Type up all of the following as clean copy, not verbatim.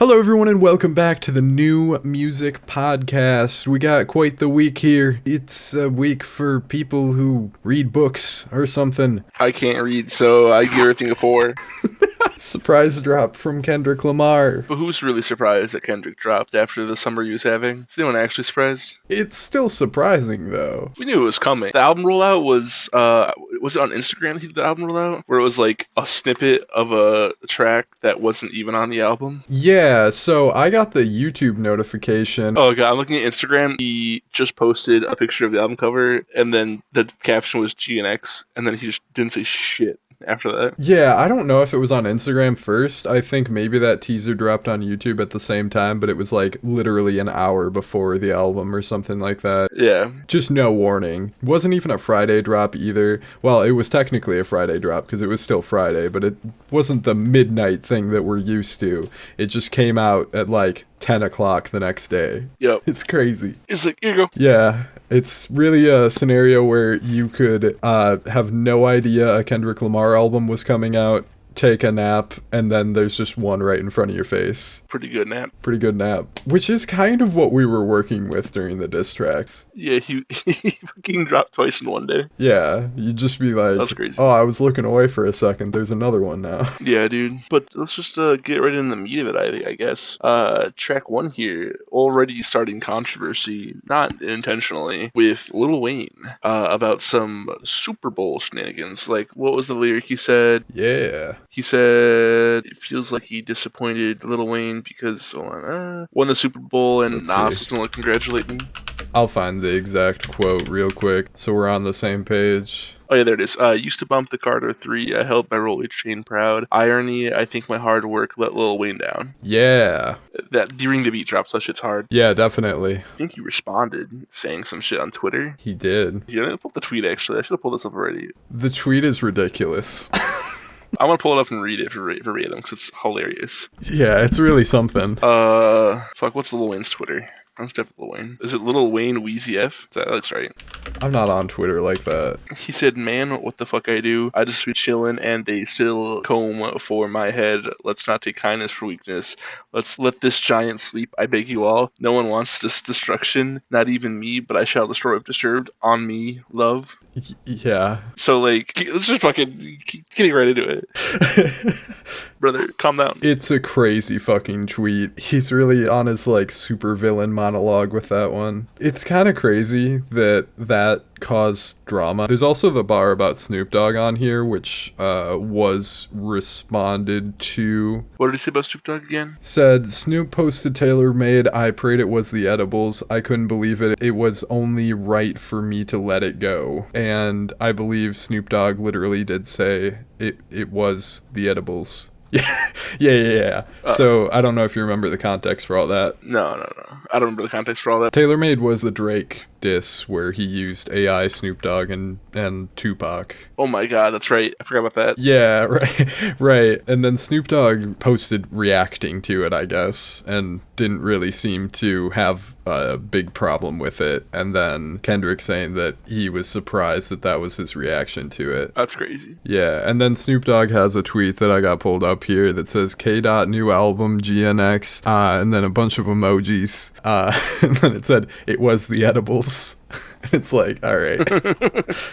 Hello, everyone, and welcome back to the New Music Podcast. We got quite the week here. It's a week for people who read books or something. I can't read, so I give everything a 4. Surprise drop from Kendrick Lamar. But who's really surprised that Kendrick dropped after the summer he was having? Is anyone actually surprised? It's still surprising, though. We knew it was coming. The album rollout was it on Instagram that he did the album rollout? Where it was like a snippet of a track that wasn't even on the album? Yeah, so I got the YouTube notification. Oh god, I'm looking at Instagram. He just posted a picture of the album cover, and then the caption was GNX, and then he just didn't say shit after that. Yeah, I don't know if it was on Instagram first. I think maybe that teaser dropped on YouTube at the same time, but it was like literally an hour before the album or something like that. Yeah. Just no warning. Wasn't even a Friday drop either. Well, it was technically a Friday drop because it was still Friday, but it wasn't the midnight thing that we're used to. It just came out at like 10 o'clock the next day. Yep. It's crazy. It's like, here you go. Yeah. It's really a scenario where you could have no idea a Kendrick Lamar album was coming out, take a nap, and then there's just one right in front of your face. Pretty good nap. Pretty good nap. Which is kind of what we were working with during the diss tracks. Yeah, he fucking dropped twice in one day. Yeah, you'd just be like, that's crazy. Oh, I was looking away for a second. There's another one now. Yeah, dude. But let's just get right in the meat of it, I guess. Track 1 here, already starting controversy, not intentionally, with Lil Wayne about some Super Bowl shenanigans. Like, what was the lyric he said? Yeah. He said it feels like he disappointed Lil Wayne because won the Super Bowl and Nas was going to congratulate me. I'll find the exact quote real quick so we're on the same page. Oh yeah, there it is. Used to bump the Carter 3. I held my Rolly chain proud. Irony, I think my hard work let Lil Wayne down. Yeah. That during the beat drops, that shit's hard. Yeah, definitely. I think he responded saying some shit on Twitter. He did. Yeah, I pulled the tweet actually. I should have pulled this up already. The tweet is ridiculous. I want to pull it up and read it verbatim because it's hilarious. Yeah, it's really something. Fuck, what's Lil Wayne's Twitter? I'm definitely Lil Wayne. Is it Lil Wayne Wheezy F? That looks right. I'm not on Twitter like that. He said, man, what the fuck I do? I just be chillin' and they still comb for my head. Let's not take kindness for weakness. Let's let this giant sleep, I beg you all. No one wants this destruction. Not even me, but I shall destroy if disturbed. On me, love. Yeah. So, like, let's just fucking getting right into it. Brother, calm down. It's a crazy fucking tweet. He's really on his, like, super villain monologue with that one. It's kind of crazy that caused drama. There's also the bar about Snoop Dogg on here, which was responded to. What did he say about Snoop Dogg again? Said, Snoop posted Taylor made, I prayed it was the edibles. I couldn't believe it. It was only right for me to let it go. And I believe Snoop Dogg literally did say it was the edibles. Yeah. So I don't know if you remember the context for all that. No. I don't remember the context for all that. Taylor Made was the Drake diss where he used AI, Snoop Dogg, and Tupac. Oh my god, that's right. I forgot about that. Yeah, right. And then Snoop Dogg posted reacting to it, I guess, and didn't really seem to have a big problem with it. And then Kendrick saying that he was surprised that was his reaction to it. That's crazy. Yeah, and then Snoop Dogg has a tweet that I got pulled up here that says K. New album GNX, and then a bunch of emojis, and then it said it was the edibles. It's like, all right.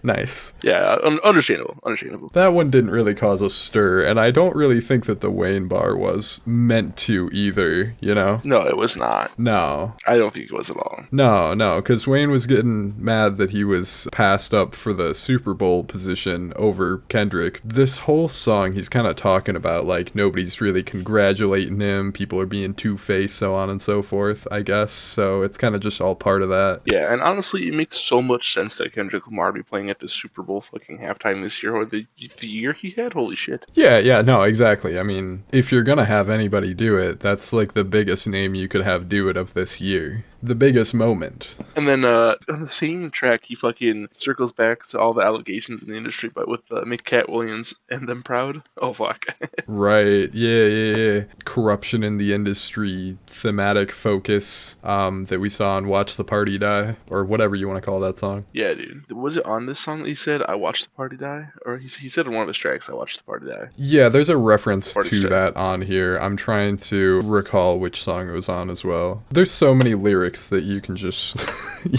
Nice. Yeah, understandable. That one didn't really cause a stir, and I don't really think that the Wayne bar was meant to either, you know? No, it was not. No. I don't think it was at all. No, because Wayne was getting mad that he was passed up for the Super Bowl position over Kendrick. This whole song, he's kind of talking about, like, nobody's really congratulating him, people are being two-faced, so on and so forth, I guess, so it's kind of just all part of that. Yeah, and honestly, it makes so much sense that Kendrick Lamar be playing at the Super Bowl fucking halftime this year, or the year he had. Holy shit. Yeah, no, exactly. I mean, if you're gonna have anybody do it, that's like the biggest name you could have do it of this year. the biggest moment. And then on the same track, he fucking circles back to all the allegations in the industry, but with Make Cat Williams and Them Proud. Oh, fuck. Right. Yeah. Corruption in the industry, thematic focus that we saw on Watch the Party Die, or whatever you want to call that song. Yeah, dude. Was it on this song that he said, I watched the party die? Or he said in one of his tracks, I watched the party die. Yeah, there's a reference Party to Strike. that on here. I'm trying to recall which song it was on as well. There's so many lyrics that you can just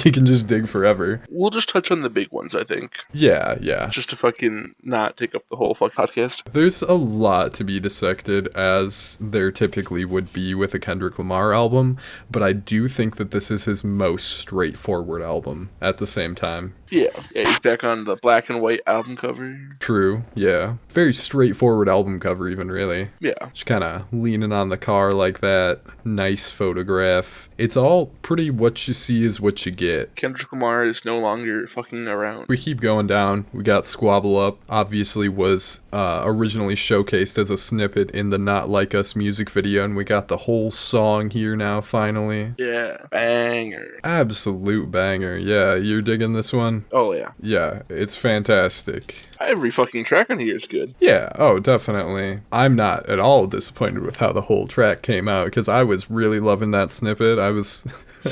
you can just dig forever. We'll just touch on the big ones, I think. Yeah. Just to fucking not take up the whole fuck podcast. There's a lot to be dissected, as there typically would be with a Kendrick Lamar album, but I do think that this is his most straightforward album at the same time. Yeah, he's back on the black and white album cover. True, yeah. Very straightforward album cover, even, really. Yeah. Just kind of leaning on the car like that. Nice photograph. It's all pretty what you see is what you get. Kendrick Lamar is no longer fucking around. We keep going down. We got Squabble Up. Obviously was originally showcased as a snippet in the Not Like Us music video, and we got the whole song here now, finally. Yeah, banger. Absolute banger. Yeah, you're digging this one? Oh, yeah. Yeah, it's fantastic. Every fucking track on here is good. Yeah, oh, definitely. I'm not at all disappointed with how the whole track came out, because I was really loving that snippet. I was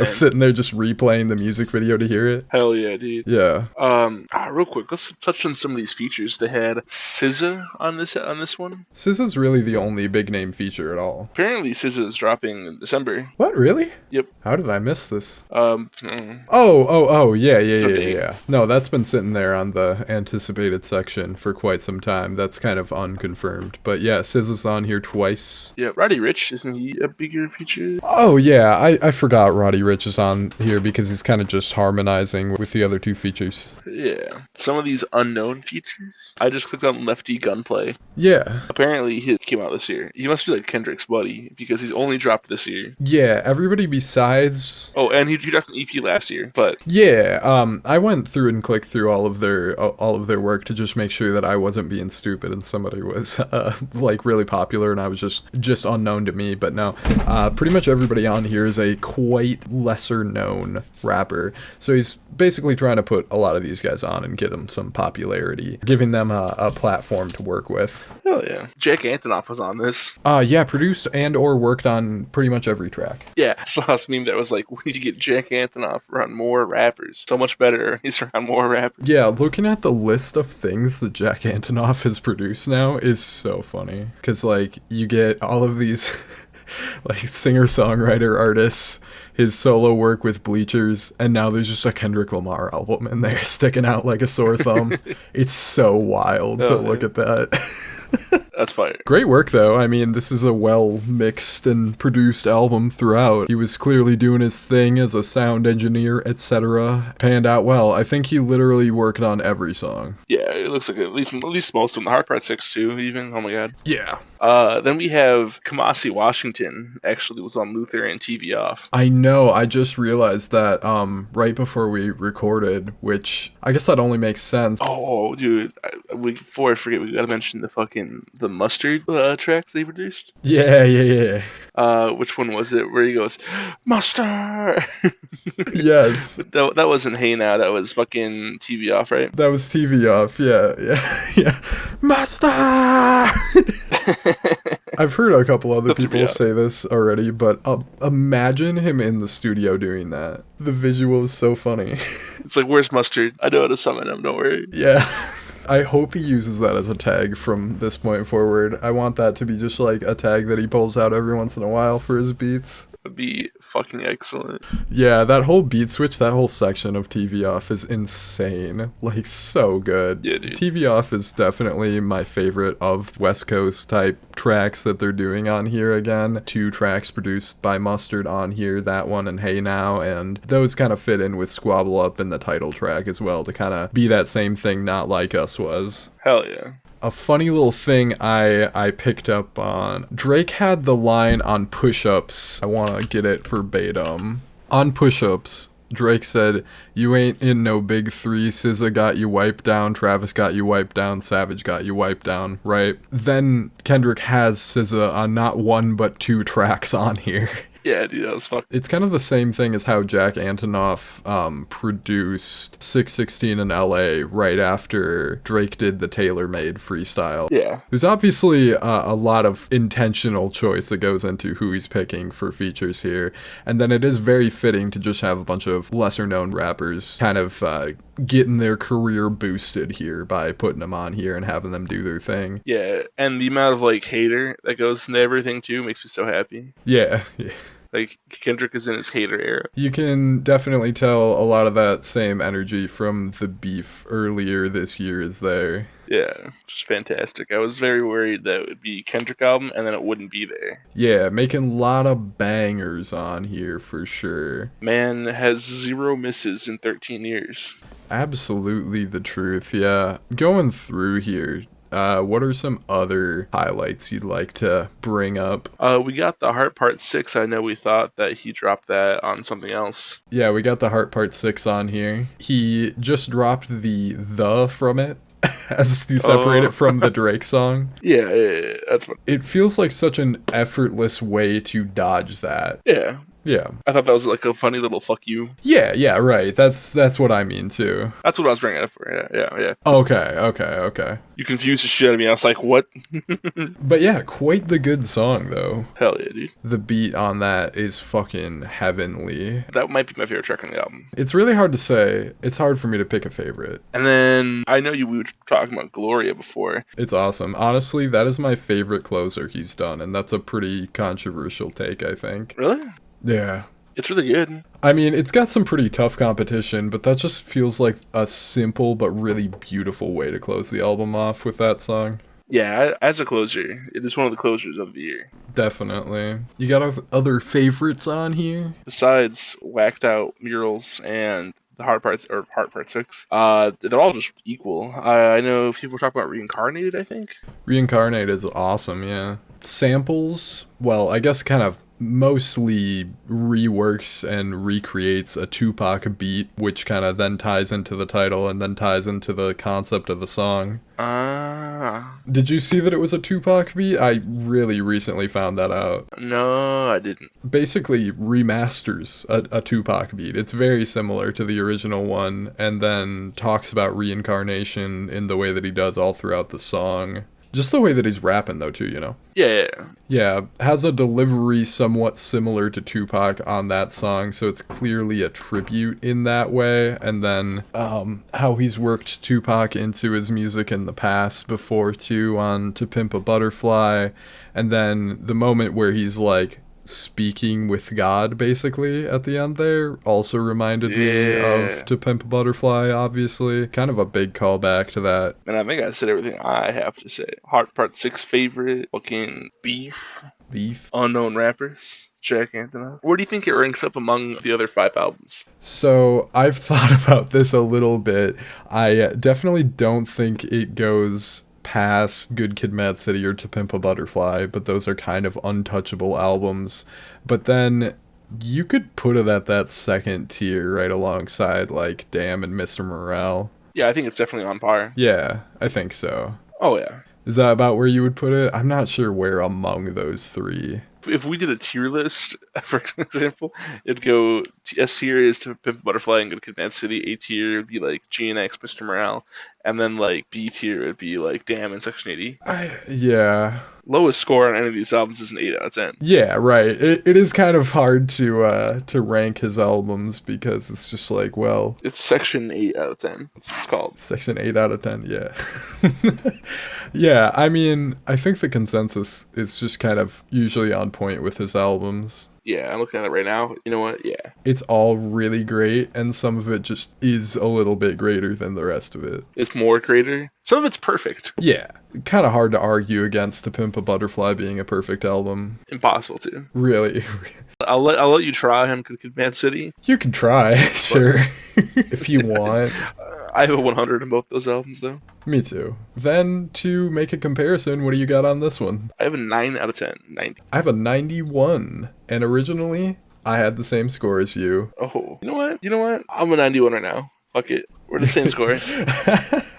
sitting there just replaying the music video to hear it. Hell yeah, dude. Yeah. Real quick, let's touch on some of these features. They had SZA on this one. SZA's really the only big name feature at all. Apparently, SZA is dropping in December. What, really? Yep. How did I miss this? Mm. Oh, yeah. Something. No, that's been sitting there on the anticipated section for quite some time. That's kind of unconfirmed. But yeah, SZA's on here twice. Yeah, Roddy Ricch, isn't he a bigger feature? Oh, yeah, I forgot Roddy Ricch is on here because he's kind of just harmonizing with the other two features. Yeah. Some of these unknown features. I just clicked on Lefty Gunplay. Yeah. Apparently, he came out this year. He must be like Kendrick's buddy because he's only dropped this year. Yeah, everybody besides... Oh, and he dropped an EP last year, but... Yeah, I went through and clicked through all of their work to just make sure that I wasn't being stupid and somebody was like really popular and I was just unknown to me. But no, pretty much everybody on here is a quite lesser known rapper. So he's basically trying to put a lot of these guys on and give them some popularity, giving them a platform to work with. Hell yeah. Jack Antonoff was on this. Yeah, produced and or worked on pretty much every track. Yeah, I saw this meme that was like, we need to get Jack Antonoff around more rappers. So much better. He's around more rappers. Yeah, looking at the list of things that Jack Antonoff has produced now is so funny. Because, like, you get all of these, like, singer-songwriter artists, his solo work with Bleachers, and now there's just a Kendrick Lamar album in there sticking out like a sore thumb. It's so wild to look at that. That's fire. Great work, though. I mean, this is a well-mixed and produced album throughout. He was clearly doing his thing as a sound engineer, etc. Panned out well. I think he literally worked on every song. Yeah, it looks like at least most of them. The Hard Part 6 too, even. Oh my god. Yeah. Then we have Kamasi Washington actually was on Luther and TV Off. I know, I just realized that right before we recorded, which I guess that only makes sense. Oh, dude. Before I forget, we gotta mention the Mustard tracks they produced. Yeah. Which one was it where he goes, Mustard? Yes. That wasn't Hey Now, that was fucking TV Off, right? That was TV Off, yeah. Mustard! I've heard a couple other people say this already, but imagine him in the studio doing that. The visual is so funny. It's like, where's Mustard? I know how to summon him, don't worry. Yeah. I hope he uses that as a tag from this point forward. I want that to be just like a tag that he pulls out every once in a while for his beats. Would be fucking excellent. Yeah, that whole beat switch, that whole section of TV Off is insane. Like, so good. Yeah, dude. TV Off is definitely my favorite of West Coast type tracks that they're doing on here again. 2 tracks produced by Mustard on here, that one and Hey Now, and those kind of fit in with Squabble Up in the title track as well to kind of be that same thing Not Like Us was. Hell yeah. A funny little thing I picked up on. Drake had the line on Push-Ups. I want to get it verbatim. On Push-Ups, Drake said, "You ain't in no big 3. SZA got you wiped down. Travis got you wiped down. Savage got you wiped down," right? Then Kendrick has SZA on not 1 but 2 tracks on here. Yeah, dude, that was fuck. It's kind of the same thing as how Jack Antonoff produced 616 in LA right after Drake did the tailor-made freestyle. Yeah. There's obviously a lot of intentional choice that goes into who he's picking for features here, and then it is very fitting to just have a bunch of lesser-known rappers kind of getting their career boosted here by putting them on here and having them do their thing. Yeah, and the amount of like hater that goes into everything too makes me so happy. Yeah. Like Kendrick is in his hater era. You can definitely tell a lot of that same energy from the beef earlier this year is there. Yeah, just fantastic. I was very worried that it would be Kendrick album and then it wouldn't be there. Yeah, making a lot of bangers on here for sure. Man has 0 misses in 13 years. Absolutely the truth, yeah. Going through here, what are some other highlights you'd like to bring up? We got the Heart Part 6. I know we thought that he dropped that on something else. Yeah, we got the Heart Part 6 on here. He just dropped the from it. As to separate it from the Drake song. Yeah, that's what. It feels like such an effortless way to dodge that. Yeah. Yeah. I thought that was like a funny little fuck you. Yeah, right. That's what I mean too. That's what I was bringing it for. Yeah. Okay. You confused the shit out of me. I was like, what? But yeah, quite the good song though. Hell yeah, dude. The beat on that is fucking heavenly. That might be my favorite track on the album. It's really hard to say. It's hard for me to pick a favorite. And then I know we were talking about Gloria before. It's awesome. Honestly, that is my favorite closer he's done, and that's a pretty controversial take, I think. Really? Yeah. It's really good. I mean, it's got some pretty tough competition, but that just feels like a simple but really beautiful way to close the album off with that song. Yeah, as a closer, it is one of the closers of the year. Definitely. You got other favorites on here? Besides Whacked Out, Murals, and the Heart Part 6, they're all just equal. I know people talk about Reincarnated, I think. Reincarnate is awesome, yeah. Samples, well, I guess kind of mostly reworks and recreates a Tupac beat, which kind of then ties into the title and then ties into the concept of the song. Did you see that it was a Tupac beat? I really recently found that out. No, I didn't. Basically remasters a Tupac beat. It's very similar to the original one, and then talks about reincarnation in the way that he does all throughout the song. Just the way that he's rapping, though, too, you know? Yeah. Yeah, has a delivery somewhat similar to Tupac on that song, so it's clearly a tribute in that way. And then how he's worked Tupac into his music in the past before, too, on To Pimp a Butterfly. And then the moment where he's, like, speaking with God, basically, at the end there, also reminded me of To Pimp a Butterfly, obviously. Kind of a big callback to that. And I think I said everything I have to say. Heart Part 6 favorite, fucking Beef. Unknown Rappers. Jack Antonoff. Where do you think it ranks up among the other 5 albums? So I've thought about this a little bit. I definitely don't think it goes past Good Kid, Mad City or To Pimp a Butterfly, but those are kind of untouchable albums. But then you could put it at that second tier right alongside like Damn and Mr. Morale. Yeah, I think it's definitely on par. Yeah, I think so. Oh yeah. Is that about where you would put it? I'm not sure where among those 3. If we did a tier list, for example, it'd go S tier is To Pimp a Butterfly and Good Kid, Mad City. A tier would be like GNX, Mr. Morale, and then like B tier would be like Damn and Section 80. Yeah. Lowest score on any of these albums is an 8 out of 10. Yeah, right. It is kind of hard to rank his albums because it's just like, well, it's Section 8 out of 10. That's what it's called. Section 8 out of 10, yeah. Yeah, I mean, I think the consensus is just kind of usually on point with his albums. Yeah, I'm looking at it right now. You know what? Yeah. It's all really great, and some of it just is a little bit greater than the rest of it. It's more greater. Some of it's perfect. Yeah. Kind of hard to argue against To Pimp a Butterfly being a perfect album. Impossible to. Really. I'll let you try him, Good Kid, Mad City. You can try, sure. If you want. I have a 100 in both those albums, though. Me too. Then, to make a comparison, what do you got on this one? I have a 9 out of 10. 90. I have a 91. And originally, I had the same score as you. Oh, you know what? I'm a 91 right now. Fuck it. We're the same score.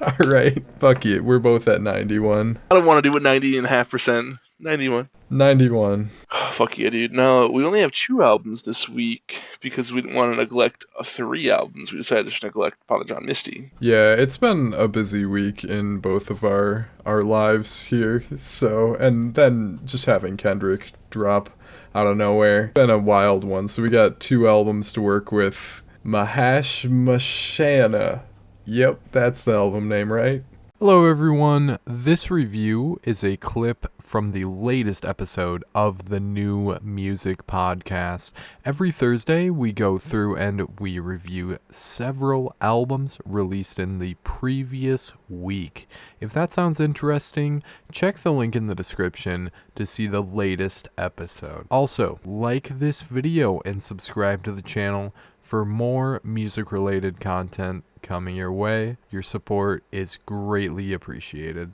All right. Fuck it. We're both at 91. I don't want to do it 90.5%. 91. 91. Fuck yeah, dude. No, we only have 2 albums this week because we didn't want to neglect 3 albums. We decided to neglect Father John Misty. Yeah, it's been a busy week in both of our lives here. So, and then just having Kendrick drop out of nowhere. Been a wild one. So we got 2 albums to work with. Mahash Mashana. Yep, that's the album name, right? Hello everyone, this review is a clip from the latest episode of the New Music Podcast. Every Thursday we go through and we review several albums released in the previous week. If that sounds interesting, check the link in the description to see the latest episode. Also, like this video and subscribe to the channel for more music-related content coming your way. Your support is greatly appreciated.